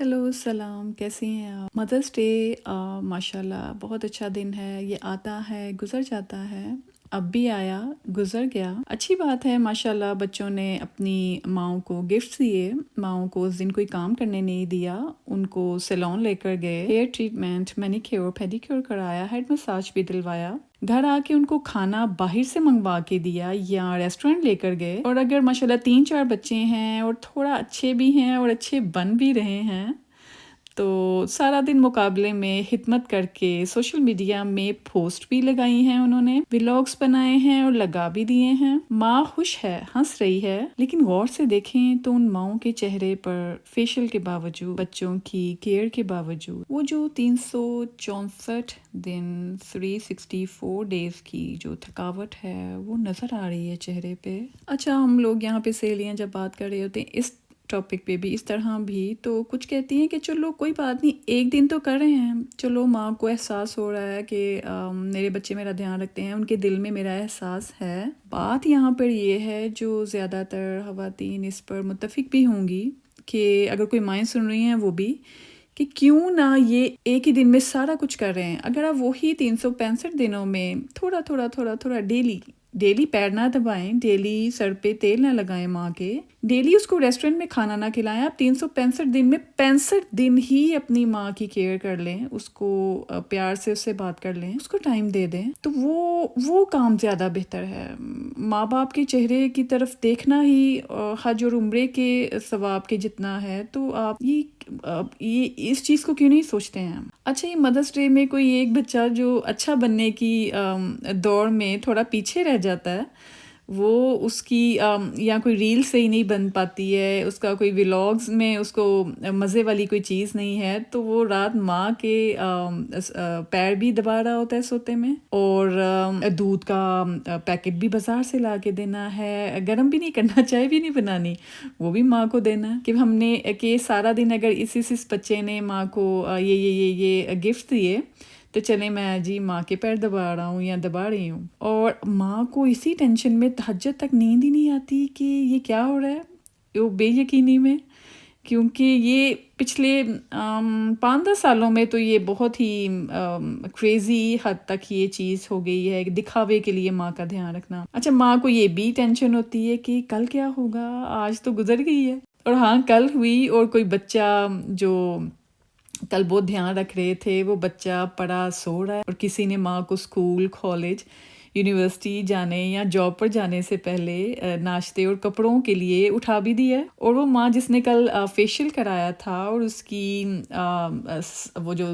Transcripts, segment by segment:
Hello السلام، کیسی ہیں آپ؟ مدرس ڈے ماشاءاللہ بہت اچھا دن ہے. یہ آتا ہے گزر جاتا ہے، اب بھی آیا گزر گیا. اچھی بات ہے ماشاءاللہ، بچوں نے اپنی ماؤں کو گفٹ دیے. ماؤں کو اس دن کوئی کام کرنے نہیں دیا، ان کو سیلون لے کر گئے، ہیئر ٹریٹمنٹ، مینیکیور، پیڈیکیور کرایا، ہیڈ مساج بھی دلوایا. گھر آ کے ان کو کھانا باہر سے منگوا کے دیا یا ریسٹورینٹ لے کر گئے. اور اگر ماشاءاللہ 3-4 بچے ہیں اور تھوڑا اچھے بھی ہیں اور اچھے بن بھی رہے ہیں تو سارا دن مقابلے میں خدمت کر کے سوشل میڈیا میں پوسٹ بھی لگائی ہیں، انہوں نے ولاگس بنائے ہیں اور لگا بھی دیے ہیں. ماں خوش ہے، ہنس رہی ہے، لیکن غور سے دیکھیں تو ان ماؤں کے چہرے پر فیشل کے باوجود، بچوں کی کیئر کے باوجود، وہ جو 364 دن 364 ڈیز کی جو تھکاوٹ ہے وہ نظر آ رہی ہے چہرے پہ. اچھا، ہم لوگ یہاں پہ سہیلیاں جب بات کر رہے ہوتے ہیں اس ٹاپک پہ بھی، اس طرح بھی، تو کچھ کہتی ہیں کہ چلو کوئی بات نہیں، ایک دن تو کر رہے ہیں، چلو ماں کو احساس ہو رہا ہے کہ میرے بچے میرا دھیان رکھتے ہیں، ان کے دل میں میرا احساس ہے. بات یہاں پر یہ ہے جو زیادہ تر خواتین اس پر متفق بھی ہوں گی کہ اگر کوئی مائیں سن رہی ہیں وہ بھی، کہ کیوں نہ یہ ایک ہی دن میں سارا کچھ کر رہے ہیں. اگر آپ وہی 365 دنوں میں تھوڑا تھوڑا تھوڑا تھوڑا ڈیلی پیر نہ دبائیں، ڈیلی سر پہ تیل نہ لگائیں ماں کے، ڈیلی اس کو ریسٹورینٹ میں کھانا نہ کھلائیں، آپ 365 دن میں 65 دن ہی اپنی ماں کی کیئر کر لیں، اس کو پیار سے اس سے بات کر لیں، اس کو ٹائم دے دیں، تو وہ کام زیادہ بہتر ہے. ماں باپ کے چہرے کی طرف دیکھنا ہی حج اور عمرے کے ثواب کے جتنا ہے، تو آپ یہ اس چیز کو کیوں نہیں سوچتے ہیں؟ اچھا، یہ مدرس ڈے میں کوئی ایک بچہ جو اچھا بننے کی دوڑ میں تھوڑا پیچھے رہ جاتا ہے، وہ اس کی یا کوئی ریل صحیح نہیں بن پاتی ہے، اس کا کوئی ولاگز میں اس کو مزے والی کوئی چیز نہیں ہے، تو وہ رات ماں کے پیر بھی دبا رہا ہوتا ہے سوتے میں، اور دودھ کا پیکٹ بھی بازار سے لا کے دینا ہے، گرم بھی نہیں کرنا، چائے بھی نہیں بنانی، وہ بھی ماں کو دینا. کہ ہم نے کہ سارا دن اگر اس بچے نے ماں کو یہ گفٹ دیے تو چلے میں جی ماں کے پیر دبا رہا ہوں یا دبا رہی ہوں. اور ماں کو اسی ٹینشن میں تہجد تک نیند ہی نہیں آتی کہ یہ کیا ہو رہا ہے، وہ بے یقینی میں. کیونکہ یہ پچھلے 5-10 سالوں میں تو یہ بہت ہی کریزی حد تک یہ چیز ہو گئی ہے، دکھاوے کے لیے ماں کا دھیان رکھنا. اچھا، ماں کو یہ بھی ٹینشن ہوتی ہے کہ کل کیا ہوگا، آج تو گزر گئی ہے. اور ہاں، کل ہوئی اور کوئی بچہ جو کل بہت دھیان رکھ رہے تھے، وہ بچہ پڑا سو رہا ہے اور کسی نے ماں کو اسکول، کالج، یونیورسٹی جانے یا جاب پر جانے سے پہلے ناشتے اور کپڑوں کے لیے اٹھا بھی دیا. اور وہ ماں جس نے کل فیشیل کرایا تھا اور اس کی وہ جو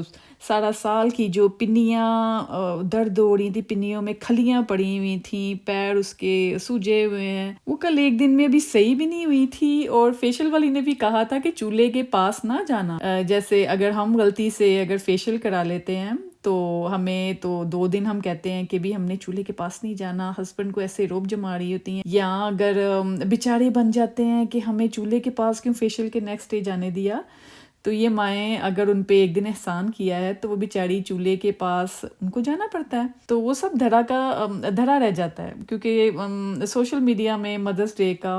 سارا سال کی جو پنیاں درد ہو رہی تھی، پنیوں میں کھلیاں پڑی ہوئی تھیں، پیر اس کے سوجے ہوئے ہیں، وہ کل ایک دن میں ابھی صحیح بھی نہیں ہوئی تھی. اور فیشیل والی نے بھی کہا تھا کہ چولہے کے پاس نہ جانا. جیسے اگر ہم غلطی سے اگر فیشیل کرا لیتے ہیں تو ہمیں تو 2 دن ہم کہتے ہیں کہ بھی ہم نے چولہے کے پاس نہیں جانا، ہسبینڈ کو ایسے روب جما رہی ہوتی ہیں، یا اگر بیچارے بن جاتے ہیں کہ ہمیں چولہے کے پاس کیوں فیشیل کے نیکسٹ ڈے جانے دیا. تو یہ مائیں اگر ان پہ ایک دن احسان کیا ہے تو وہ بیچاری چولہے کے پاس ان کو جانا پڑتا ہے. تو وہ سب دھرا رہ جاتا ہے، کیونکہ سوشل میڈیا میں مدرس ڈے کا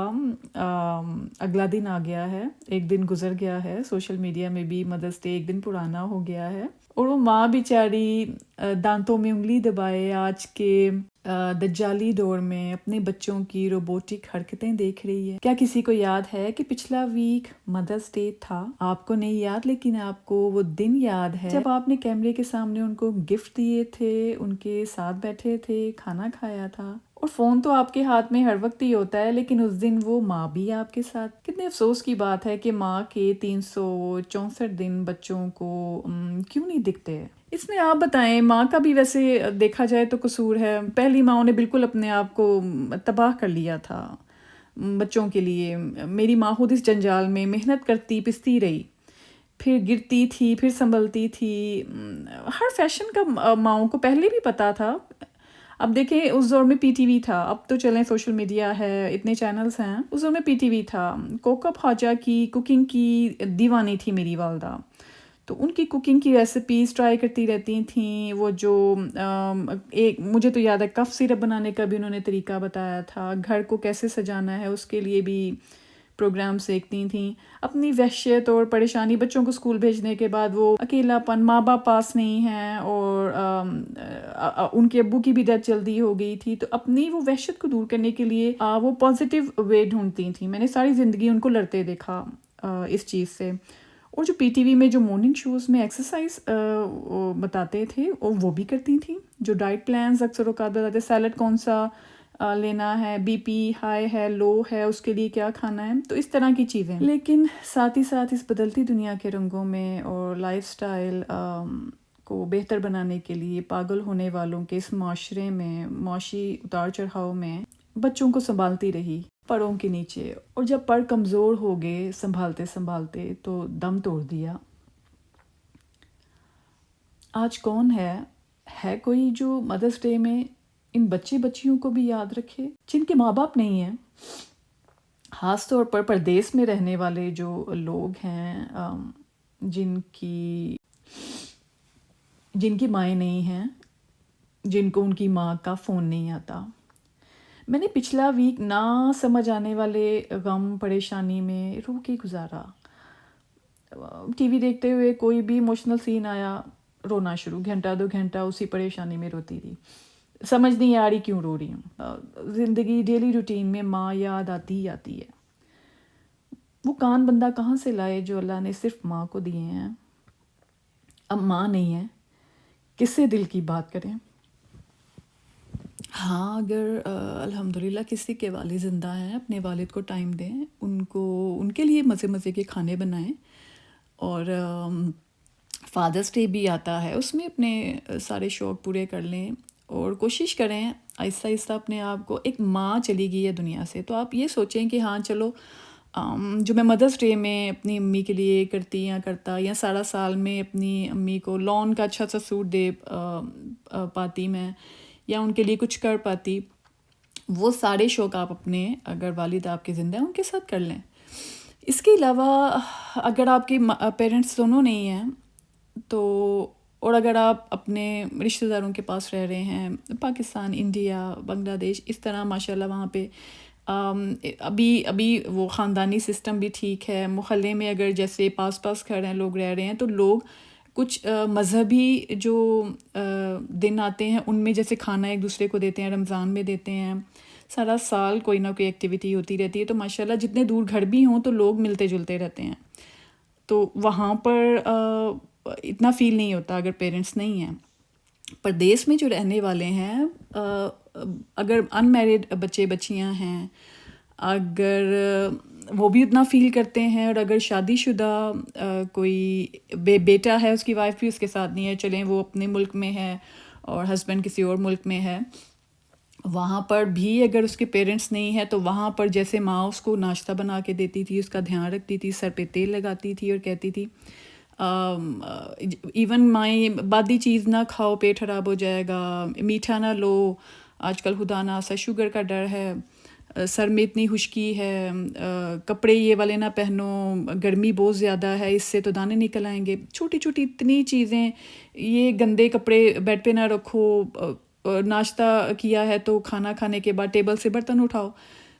اگلا دن آ گیا ہے، ایک دن گزر گیا ہے. سوشل میڈیا میں بھی مدرس ڈے ایک دن پرانا ہو گیا ہے، اور وہ ماں بیچاری دانتوں میں انگلی دبائے آج کے دجالی دور میں اپنے بچوں کی روبوٹک حرکتیں دیکھ رہی ہے. کیا کسی کو یاد ہے کہ پچھلا ویک مدرس ڈے تھا؟ آپ کو نہیں یاد، لیکن آپ کو وہ دن یاد ہے جب آپ نے کیمرے کے سامنے ان کو گفٹ دیے تھے، ان کے ساتھ بیٹھے تھے، کھانا کھایا تھا. اور فون تو آپ کے ہاتھ میں ہر وقت ہی ہوتا ہے، لیکن اس دن وہ ماں بھی آپ کے ساتھ. کتنے افسوس کی بات ہے کہ ماں کے 364 دن بچوں کو کیوں نہیں دکھتے. اس میں آپ بتائیں، ماں کا بھی ویسے دیکھا جائے تو قصور ہے. پہلی ماؤں نے بالکل اپنے آپ کو تباہ کر لیا تھا بچوں کے لیے. میری ماں خود اس جنجال میں محنت کرتی پستی رہی، پھر گرتی تھی، پھر سنبھلتی تھی. ہر فیشن کا ماؤں کو پہلے بھی پتا تھا. اب دیکھیں، اس دور میں پی ٹی وی تھا، اب تو چلیں سوشل میڈیا ہے، اتنے چینلز ہیں. اس دور میں پی ٹی وی تھا. کوکب خواجہ کی کوکنگ کی دیوانی تھی میری والدہ، تو ان کی کوکنگ کی ریسیپیز ٹرائی کرتی رہتی تھیں. وہ جو ایک مجھے تو یاد ہے، کف سیرپ بنانے کا بھی انہوں نے طریقہ بتایا تھا. گھر کو کیسے سجانا ہے اس کے لیے بھی پروگرامس دیکھتی تھیں. اپنی وحشت اور پریشانی، بچوں کو اسکول بھیجنے کے بعد وہ اکیلاپن، ماں باپ پاس نہیں ہیں اور ان کے ابو کی بھی ڈیتھ جلدی ہو گئی تھی، تو اپنی وہ وحشت کو دور کرنے کے لیے وہ پازیٹیو وے ڈھونڈتی تھیں. میں نے ساری زندگی ان کو لڑتے دیکھا اس چیز سے. اور جو پی ٹی وی میں جو مارننگ شوز میں ایکسرسائز بتاتے تھے وہ بھی کرتی تھیں. جو ڈائٹ پلانز اکثر اوقات بتاتے، سیلڈ کون سا لینا ہے، بی پی ہائی ہے لو ہے اس کے لیے کیا کھانا ہے، تو اس طرح کی چیزیں. لیکن ساتھ ہی ساتھ اس بدلتی دنیا کے رنگوں میں اور لائف سٹائل کو بہتر بنانے کے لیے پاگل ہونے والوں کے اس معاشرے میں، معاشی اتار چڑھاؤ میں بچوں کو سنبھالتی رہی پروں کے نیچے. اور جب پر کمزور ہو گئے سنبھالتے سنبھالتے تو دم توڑ دیا. آج کون ہے کوئی جو مدرس ڈے میں ان بچیوں کو بھی یاد رکھے جن کے ماں باپ نہیں ہیں؟ خاص طور پر پردیس میں رہنے والے جو لوگ ہیں، جن کی مائیں نہیں ہیں، جن کو ان کی ماں کا فون نہیں آتا. میں نے پچھلا ویک نہ سمجھ آنے والے غم پریشانی میں رو کے گزارا. ٹی وی دیکھتے ہوئے کوئی بھی ایموشنل سین آیا، رونا شروع، گھنٹہ 2 گھنٹہ اسی پریشانی میں روتی رہی. سمجھ نہیں آ رہی کیوں رو رہی ہوں. زندگی ڈیلی روٹین میں ماں یاد آتی ہی آتی ہے. وہ کان بندہ کہاں سے لائے جو اللہ نے صرف ماں کو دیے ہیں؟ اب ماں نہیں ہے، کس سے دل کی بات کریں؟ ہاں، اگر الحمدللہ کسی کے والد زندہ ہیں، اپنے والد کو ٹائم دیں، ان کے لیے مزے کے کھانے بنائیں. اور فادرس ڈے بھی آتا ہے، اس میں اپنے سارے شوق پورے کر لیں اور کوشش کریں آہستہ آہستہ اپنے آپ کو. ایک ماں چلی گئی ہے دنیا سے، تو آپ یہ سوچیں کہ ہاں چلو، جو میں مدرس ڈے میں اپنی امی کے لیے کرتا یا سارا سال میں اپنی امی کو لون کا اچھا سا سوٹ دے پاتی میں، یا ان کے لیے کچھ کر پاتی، وہ سارے شوق آپ اپنے، اگر والد آپ کے زندہ ہیں، ان کے ساتھ کر لیں. اس کے علاوہ اگر آپ کے پیرنٹس دونوں نہیں ہیں تو، اور اگر آپ اپنے رشتہ داروں کے پاس رہ رہے ہیں، پاکستان، انڈیا، بنگلہ دیش، اس طرح ماشاءاللہ وہاں پہ ابھی وہ خاندانی سسٹم بھی ٹھیک ہے. محلے میں اگر جیسے پاس گھر ہیں، لوگ رہ رہے ہیں، تو لوگ کچھ مذہبی جو دن آتے ہیں ان میں جیسے کھانا ایک دوسرے کو دیتے ہیں، رمضان میں دیتے ہیں، سارا سال کوئی نہ کوئی ایکٹیویٹی ہوتی رہتی ہے. تو ماشاءاللہ جتنے دور گھر بھی ہوں تو لوگ ملتے جلتے رہتے ہیں. تو وہاں پر اتنا فیل نہیں ہوتا اگر پیرنٹس نہیں ہیں. پردیس میں جو رہنے والے ہیں، اگر ان میرڈ بچے بچیاں ہیں، اگر وہ بھی اتنا فیل کرتے ہیں، اور اگر شادی شدہ کوئی بیٹا ہے، اس کی وائف بھی اس کے ساتھ نہیں ہے، چلیں وہ اپنے ملک میں ہے اور ہسبینڈ کسی اور ملک میں ہے، وہاں پر بھی اگر اس کے پیرنٹس نہیں ہیں تو وہاں پر جیسے ماں اس کو ناشتہ بنا کے دیتی تھی، اس کا دھیان رکھتی تھی، سر پہ تیل لگاتی تھی اور کہتی تھی ایون مائیں بادی چیز نہ کھاؤ، پیٹ خراب ہو جائے گا، میٹھا نہ لو، آج کل خدا نہ خاصا شوگر کا ڈر ہے، سر میں اتنی خشکی ہے، کپڑے یہ والے نہ پہنو، گرمی بہت زیادہ ہے، اس سے تو دانے نکل آئیں گے. چھوٹی چھوٹی اتنی چیزیں، یہ گندے کپڑے بیڈ پہ نہ رکھو، ناشتہ کیا ہے تو کھانا کھانے کے بعد ٹیبل سے برتن اٹھاؤ.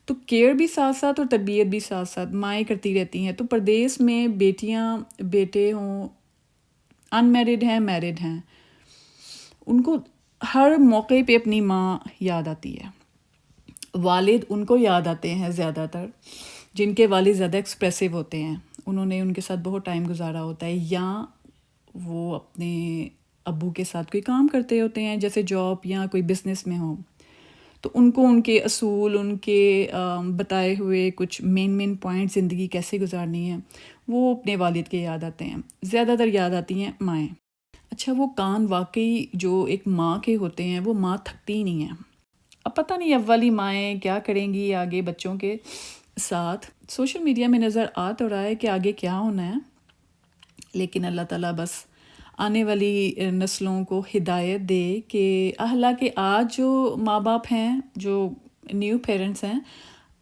تو کیئر بھی ساتھ ساتھ اور تربیت بھی ساتھ ساتھ مائیں کرتی رہتی ہیں. تو پردیس میں بیٹیاں بیٹے ہوں، ان میرڈ ہیں، میرڈ ہیں، ان کو ہر موقع پہ اپنی ماں یاد آتی ہے. والد ان کو یاد آتے ہیں زیادہ تر جن کے والد زیادہ ایکسپریسو ہوتے ہیں، انہوں نے ان کے ساتھ بہت ٹائم گزارا ہوتا ہے، یا وہ اپنے ابو کے ساتھ کوئی کام کرتے ہوتے ہیں، جیسے جاب یا کوئی بزنس میں ہو، تو ان کو ان کے اصول، ان کے بتائے ہوئے کچھ مین پوائنٹ زندگی کیسے گزارنی ہے، وہ اپنے والد کے یاد آتے ہیں. زیادہ تر یاد آتی ہیں مائیں. اچھا، وہ کان واقعی جو ایک ماں کے ہوتے ہیں، وہ ماں تھکتی ہی نہیں ہیں. اب پتہ نہیں اب والی مائیں کیا کریں گی آگے بچوں کے ساتھ. سوشل میڈیا میں نظر آ تو رہا ہے کہ آگے کیا ہونا ہے، لیکن اللہ تعالیٰ بس آنے والی نسلوں کو ہدایت دے کہ حالانکہ آج جو ماں باپ ہیں، جو نیو پیرنٹس ہیں،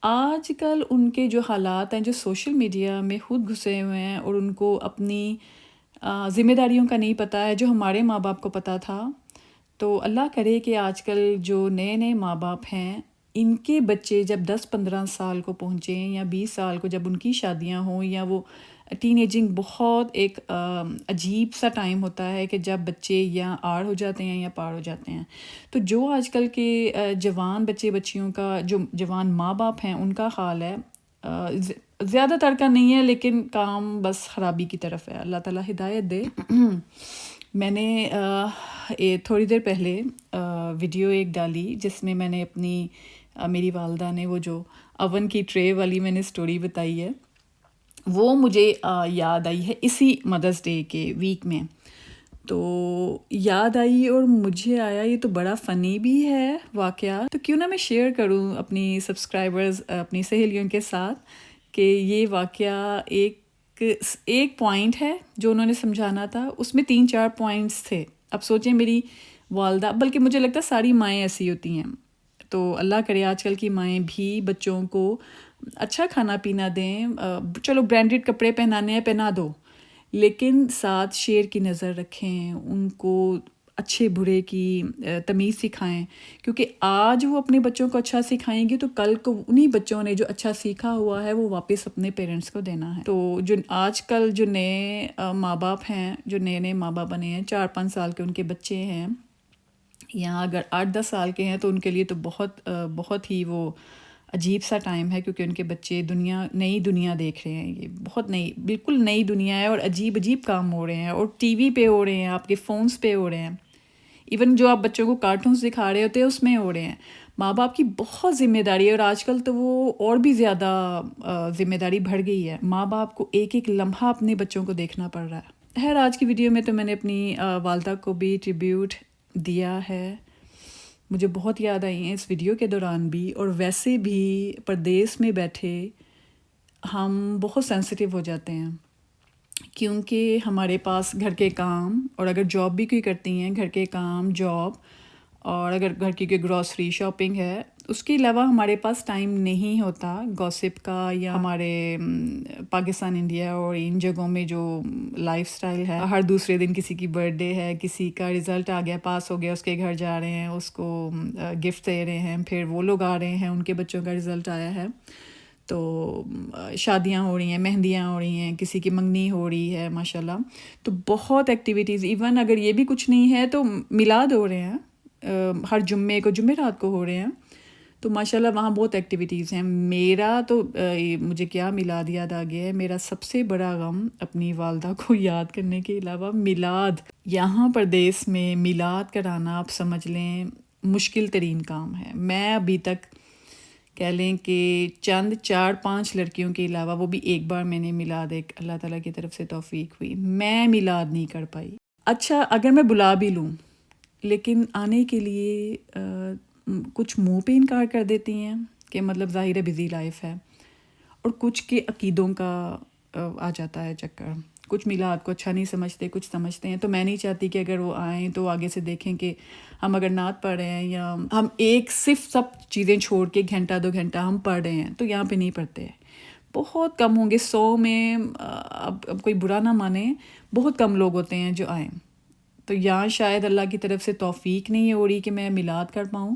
آج کل ان کے جو حالات ہیں، جو سوشل میڈیا میں خود گھسے ہوئے ہیں اور ان کو اپنی ذمہ داریوں کا نہیں پتہ ہے جو ہمارے ماں باپ کو پتہ تھا. تو اللہ کرے کہ آج کل جو نئے ماں باپ ہیں ان کے بچے جب 10-15 سال کو پہنچیں یا 20 سال کو، جب ان کی شادیاں ہوں، یا وہ ٹین ایجنگ بہت ایک عجیب سا ٹائم ہوتا ہے کہ جب بچے یا آڑ ہو جاتے ہیں یا پار ہو جاتے ہیں. تو جو آج کل کے جوان بچے بچیوں کا، جو جوان ماں باپ ہیں، ان کا حال ہے، زیادہ تر کا نہیں ہے لیکن کام بس خرابی کی طرف ہے. اللہ تعالیٰ ہدایت دے. میں نے تھوڑی دیر پہلے ویڈیو ایک ڈالی جس میں میں نے اپنی میری والدہ نے وہ جو اوون کی ٹرے والی میں نے سٹوری بتائی ہے، وہ مجھے یاد آئی ہے اسی مدرس ڈے کے ویک میں. تو یاد آئی اور مجھے آیا یہ تو بڑا فنی بھی ہے واقعہ، تو کیوں نہ میں شیئر کروں اپنی سبسکرائبرز، اپنی سہیلیوں کے ساتھ، کہ یہ واقعہ ایک پوائنٹ ہے جو انہوں نے سمجھانا تھا، اس میں 3-4 پوائنٹس تھے. اب سوچیں میری والدہ، بلکہ مجھے لگتا ہے ساری مائیں ایسی ہوتی ہیں. تو اللہ کرے آج کل کی مائیں بھی بچوں کو اچھا کھانا پینا دیں. چلو برانڈڈ کپڑے پہنانے ہیں پہنا دو، لیکن ساتھ شیر کی نظر رکھیں، ان کو اچھے برے کی تمیز سکھائیں، کیونکہ آج وہ اپنے بچوں کو اچھا سکھائیں گے تو کل کو انہی بچوں نے جو اچھا سیکھا ہوا ہے وہ واپس اپنے پیرنٹس کو دینا ہے. تو جو آج کل جو نئے ماں باپ ہیں، جو نئے ماں باپ بنے ہیں، 4-5 سال کے ان کے بچے ہیں، یا اگر 8-10 سال کے ہیں، تو ان کے لیے تو بہت ہی وہ عجیب سا ٹائم ہے، کیونکہ ان کے بچے نئی دنیا دیکھ رہے ہیں. یہ بہت بالکل نئی دنیا ہے، اور عجیب کام ہو رہے ہیں، اور ٹی وی پہ ہو رہے ہیں، آپ کے فونز پہ ہو رہے ہیں، ایون جو آپ بچوں کو کارٹونز دکھا رہے ہوتے ہیں اس میں ہو رہے ہیں. ماں باپ کی بہت ذمہ داری ہے، اور آج کل تو وہ اور بھی زیادہ ذمہ داری بڑھ گئی ہے. ماں باپ کو ایک لمحہ اپنے بچوں کو دیکھنا پڑ رہا ہے. خیر، آج کی ویڈیو میں تو میں نے اپنی والدہ کو بھی ٹریبیوٹ دیا ہے. مجھے بہت یاد آئی ہیں اس ویڈیو کے دوران بھی، اور ویسے بھی پردیس میں بیٹھے ہم بہت سینسٹیو ہو جاتے ہیں، کیونکہ ہمارے پاس گھر کے کام، اور اگر جاب بھی کوئی کرتی ہیں، گھر کے کام، جاب، اور اگر گھر کی کوئی گروسری شاپنگ ہے، اس کے علاوہ ہمارے پاس ٹائم نہیں ہوتا گوسپ کا، یا ہمارے پاکستان، انڈیا اور ان جگہوں میں جو لائف سٹائل ہے، ہر دوسرے دن کسی کی برتھ ڈے ہے، کسی کا رزلٹ آ گیا، پاس ہو گیا، اس کے گھر جا رہے ہیں، اس کو گفٹ دے رہے ہیں، پھر وہ لوگ آ رہے ہیں، ان کے بچوں کا رزلٹ آیا ہے، تو شادیاں ہو رہی ہیں، مہندیاں ہو رہی ہیں، کسی کی منگنی ہو رہی ہے، ماشاءاللہ. تو بہت ایکٹیویٹیز، ایون اگر یہ بھی کچھ نہیں ہے تو میلاد ہو رہے ہیں، ہر جمعے کو، جمعرات کو ہو رہے ہیں، تو ماشاءاللہ وہاں بہت ایکٹیویٹیز ہیں. میرا تو مجھے کیا میلاد یاد آ گیا ہے، میرا سب سے بڑا غم اپنی والدہ کو یاد کرنے کے علاوہ میلاد. یہاں پردیس میں میلاد کرانا آپ سمجھ لیں مشکل ترین کام ہے. میں ابھی تک کہہ لیں کہ چند 4-5 لڑکیوں کے علاوہ، وہ بھی ایک بار میں نے میلاد، ایک اللہ تعالیٰ کی طرف سے توفیق ہوئی، میں میلاد نہیں کر پائی. اچھا اگر میں بلا بھی لوں، لیکن آنے کے لیے کچھ منہ پہ انکار کر دیتی ہیں کہ مطلب ظاہر ہے بزی لائف ہے، اور کچھ کے عقیدوں کا آ جاتا ہے چکر. کچھ میلاد کو اچھا نہیں سمجھتے، کچھ سمجھتے ہیں. تو میں نہیں چاہتی کہ اگر وہ آئیں تو آگے سے دیکھیں کہ ہم اگر نعت پڑھ رہے ہیں، یا ہم صرف سب چیزیں چھوڑ کے 1-2 گھنٹہ ہم پڑھ رہے ہیں، تو یہاں پہ نہیں پڑھتے. بہت کم ہوں گے، 100 میں، اب کوئی برا نہ مانے، بہت کم لوگ ہوتے ہیں جو آئیں. تو یہاں شاید اللہ کی طرف سے توفیق نہیں ہو رہی کہ میں میلاد کر پاؤں.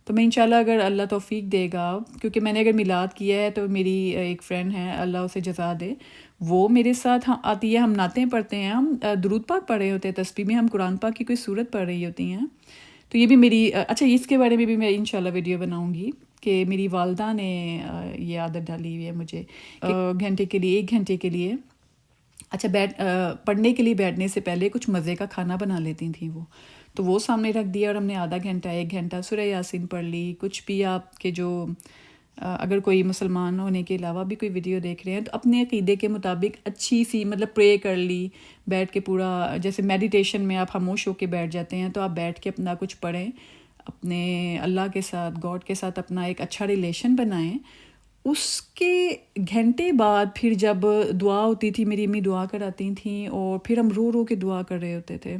تو میں انشاءاللہ اگر اللہ توفیق دے گا، کیونکہ میں نے اگر میلاد کیا ہے تو میری ایک فرینڈ ہے، اللہ اسے جزا دے، وہ میرے ساتھ آتی ہے، ہم نعتیں پڑھتے ہیں، ہم درود پاک پڑھ رہے ہوتے ہیں، تسبیح میں ہم قرآن پاک کی کوئی سورت پڑھ رہی ہوتی ہیں. تو یہ بھی میری اچھا، اس کے بارے میں بھی میں انشاءاللہ ویڈیو بناؤں گی کہ میری والدہ نے یہ عادت ڈالی ہوئی ہے مجھے، 1 گھنٹے کے لیے اچھا پڑھنے کے لیے بیٹھنے سے پہلے کچھ مزے کا کھانا بنا لیتی تھیں وہ، تو وہ سامنے رکھ دیا، اور ہم نے آدھا گھنٹہ 1 گھنٹہ سورہ یاسین پڑھ لی. کچھ بھی آپ کے جو اگر کوئی مسلمان ہونے کے علاوہ بھی کوئی ویڈیو دیکھ رہے ہیں تو اپنے عقیدے کے مطابق اچھی سی مطلب پرے کر لی، بیٹھ کے پورا، جیسے میڈیٹیشن میں آپ خاموش ہو کے بیٹھ جاتے ہیں، تو آپ بیٹھ کے اپنا کچھ پڑھیں، اپنے اللہ کے ساتھ، گاڈ کے ساتھ اپنا ایک اچھا ریلیشن بنائیں. اس کے گھنٹے بعد پھر جب دعا ہوتی تھی، میری امی دعا کراتی تھیں، اور پھر ہم رو رو کے دعا کر رہے ہوتے تھے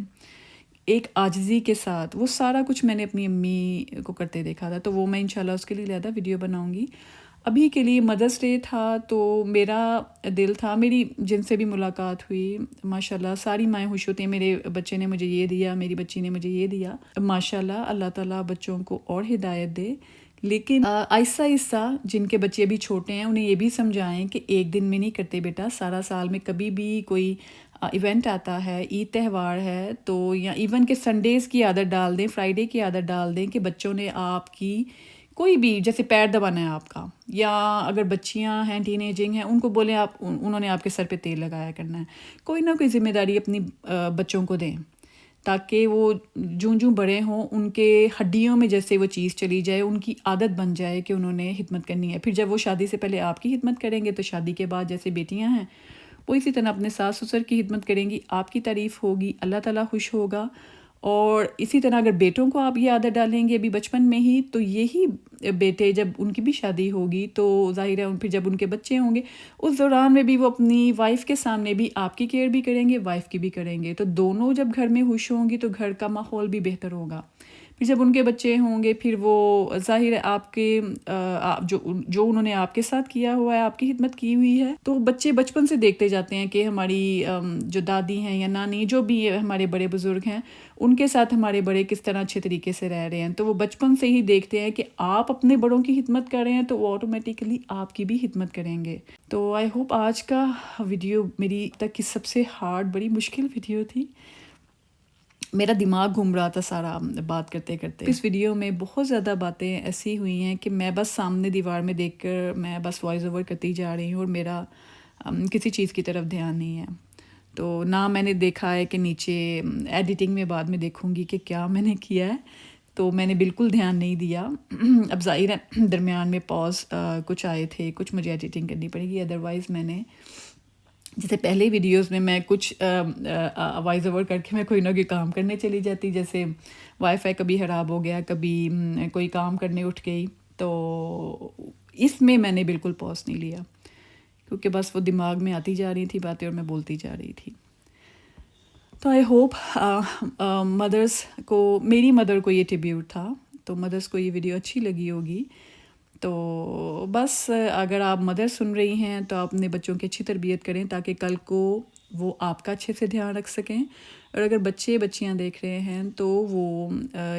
ایک عاجزی کے ساتھ. وہ سارا کچھ میں نے اپنی امی کو کرتے دیکھا تھا، تو وہ میں انشاءاللہ اس کے لیے علیحدہ ویڈیو بناؤں گی. ابھی کے لیے مدرس ڈے تھا، تو میرا دل تھا، میری جن سے بھی ملاقات ہوئی ماشاءاللہ ساری مائیں خوش ہوتی ہیں، میرے بچے نے مجھے یہ دیا، میری بچی نے مجھے یہ دیا. ماشاءاللہ اللہ تعالیٰ بچوں کو اور ہدایت دے. لیکن آہستہ آہستہ جن کے بچے ابھی چھوٹے ہیں انہیں یہ بھی سمجھائیں کہ ایک دن میں نہیں کرتے بیٹا، سارا سال میں کبھی بھی کوئی ایونٹ آتا ہے، عید تہوار ہے تو، یا ایون کہ سنڈیز کی عادت ڈال دیں، فرائیڈے کی عادت ڈال دیں کہ بچوں نے آپ کی کوئی بھی، جیسے پیر دبانا ہے آپ کا، یا اگر بچیاں ہیں ٹین ایجنگ ہیں ان کو بولیں آپ، انہوں نے آپ کے سر پہ تیل لگایا کرنا ہے، کوئی نہ کوئی ذمہ داری اپنی بچوں کو دیں تاکہ وہ جوں جوں بڑے ہوں ان کے ہڈیوں میں جیسے وہ چیز چلی جائے، ان کی عادت بن جائے کہ انہوں نے خدمت کرنی ہے. پھر جب وہ شادی سے پہلے آپ کی خدمت کریں گے تو شادی کے بعد جیسے بیٹیاں ہیں وہ اسی طرح اپنے ساس سسر کی خدمت کریں گی، آپ کی تعریف ہوگی، اللہ تعالیٰ خوش ہوگا. اور اسی طرح اگر بیٹوں کو آپ یہ عادت ڈالیں گے ابھی بچپن میں ہی تو یہی بیٹے جب ان کی بھی شادی ہوگی تو ظاہر ہے پھر جب ان کے بچے ہوں گے اس دوران میں بھی وہ اپنی وائف کے سامنے بھی آپ کی کیئر بھی کریں گے، وائف کی بھی کریں گے، تو دونوں جب گھر میں خوش ہوں گی تو گھر کا ماحول بھی بہتر ہوگا. پھر جب ان کے بچے ہوں گے پھر وہ ظاہر ہے آپ کے جو انہوں نے آپ کے ساتھ کیا ہوا ہے، آپ کی خدمت کی ہوئی ہے، تو بچے بچپن سے دیکھتے جاتے ہیں کہ ہماری جو دادی ہیں یا نانی جو بھی ہمارے بڑے بزرگ ہیں ان کے ساتھ ہمارے بڑے کس طرح اچھے طریقے سے رہ رہے ہیں، تو وہ بچپن سے ہی دیکھتے ہیں کہ آپ اپنے بڑوں کی خدمت کر رہے ہیں تو وہ آٹومیٹیکلی آپ کی بھی خدمت کریں گے. تو آئی ہوپ آج کا ویڈیو میری تک کی سب سے ہارڈ، بڑی مشکل ویڈیو تھی. میرا دماغ گھوم رہا تھا سارا بات کرتے کرتے. اس ویڈیو میں بہت زیادہ باتیں ایسی ہوئی ہیں کہ میں بس سامنے دیوار میں دیکھ کر میں بس وائس اوور کرتی جا رہی ہوں اور میرا کسی چیز کی طرف دھیان نہیں ہے. تو نہ میں نے دیکھا ہے کہ نیچے ایڈیٹنگ میں بعد میں دیکھوں گی کہ کیا میں نے کیا ہے، تو میں نے بالکل دھیان نہیں دیا. اب ظاہر ہے درمیان میں پاز کچھ آئے تھے، کچھ مجھے ایڈیٹنگ کرنی پڑے گی، ادروائز میں نے جیسے پہلے ویڈیوز میں کچھ وائس اوور کر کے میں کوئی نہ کوئی کام کرنے چلی جاتی، جیسے وائی فائی کبھی خراب ہو گیا، کبھی کوئی کام کرنے اٹھ گئی، تو اس میں نے بالکل پاز نہیں لیا کیونکہ بس وہ دماغ میں آتی جا رہی تھی باتیں اور میں بولتی جا رہی تھی. تو آئی ہوپ مدرس کو، میری مدر کو یہ ٹریبیوٹ تھا، تو مدرس کو یہ ویڈیو اچھی لگی ہوگی. تو بس اگر آپ مدر سن رہی ہیں تو آپ اپنے بچوں کی اچھی تربیت کریں تاکہ کل کو وہ آپ کا اچھے سے دھیان رکھ سکیں. اور اگر بچے بچیاں دیکھ رہے ہیں تو وہ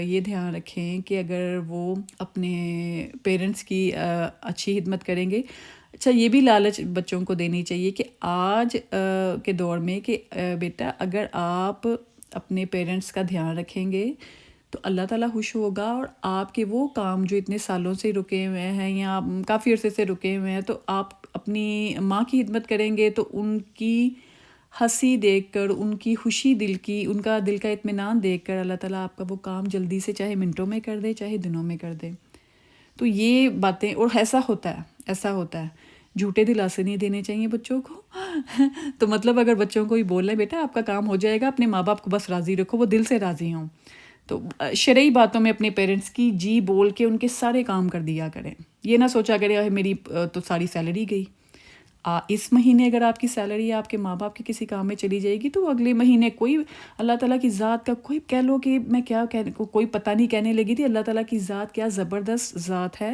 یہ دھیان رکھیں کہ اگر وہ اپنے پیرنٹس کی اچھی خدمت کریں گے. اچھا یہ بھی لالچ بچوں کو دینی چاہیے کہ آج کے دور میں کہ بیٹا اگر آپ اپنے پیرنٹس کا دھیان رکھیں گے تو اللہ تعالیٰ خوش ہوگا، اور آپ کے وہ کام جو اتنے سالوں سے رکے ہوئے ہیں یا کافی عرصے سے رکے ہوئے ہیں تو آپ اپنی ماں کی خدمت کریں گے تو ان کی ہنسی دیکھ کر، ان کی خوشی دل کی، ان کا دل کا اطمینان دیکھ کر اللہ تعالیٰ آپ کا وہ کام جلدی سے چاہے منٹوں میں کر دے چاہے دنوں میں کر دے. تو یہ باتیں، اور ایسا ہوتا ہے جھوٹے دلاسے نہیں دینے چاہیے بچوں کو. تو مطلب اگر بچوں کو ہی بول رہے بیٹا آپ کا کام ہو جائے گا، اپنے ماں باپ کو بس راضی رکھو، وہ دل سے راضی ہوں. تو شرعی باتوں میں اپنے پیرنٹس کی جی بول کے ان کے سارے کام کر دیا کریں. یہ نہ سوچا کرے میری تو ساری سیلری گئی. اس مہینے اگر آپ کی سیلری آپ کے ماں باپ کے کسی کام میں چلی جائے گی تو اگلے مہینے کوئی اللہ تعالیٰ کی ذات کا کوئی کہہ لو کہ میں کیا کوئی پتہ نہیں کہنے لگی تھی، اللہ تعالیٰ کی ذات کیا زبردست ذات ہے.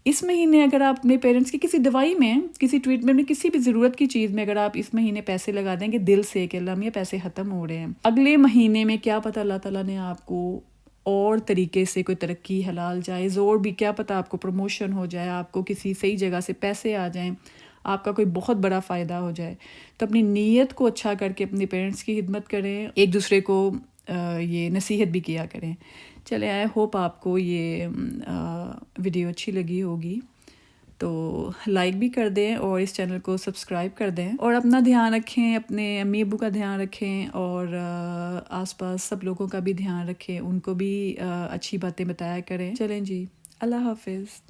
اس مہینے اگر آپ اپنے پیرنٹس کی کسی دوائی میں، کسی ٹریٹمنٹ میں، کسی بھی ضرورت کی چیز میں اگر آپ اس مہینے پیسے لگا دیں گے دل سے کہ اللہ یہ پیسے ختم ہو رہے ہیں، اگلے مہینے میں کیا پتہ اللہ تعالیٰ نے آپ کو اور طریقے سے کوئی ترقی حلال جائز، اور بھی کیا پتہ آپ کو پروموشن ہو جائے، آپ کو کسی صحیح جگہ سے پیسے آ جائیں، آپ کا کوئی بہت بڑا فائدہ ہو جائے. تو اپنی نیت کو اچھا کر کے اپنے پیرنٹس کی خدمت کریں، ایک دوسرے کو یہ نصیحت بھی کیا کریں. چلے آئی ہوپ آپ کو یہ ویڈیو اچھی لگی ہوگی، تو لائک بھی کر دیں اور اس چینل کو سبسکرائب کر دیں، اور اپنا دھیان رکھیں، اپنے امی ابو کا دھیان رکھیں، اور آس پاس سب لوگوں کا بھی دھیان رکھیں، ان کو بھی اچھی باتیں بتایا کریں. چلیں جی، اللہ حافظ.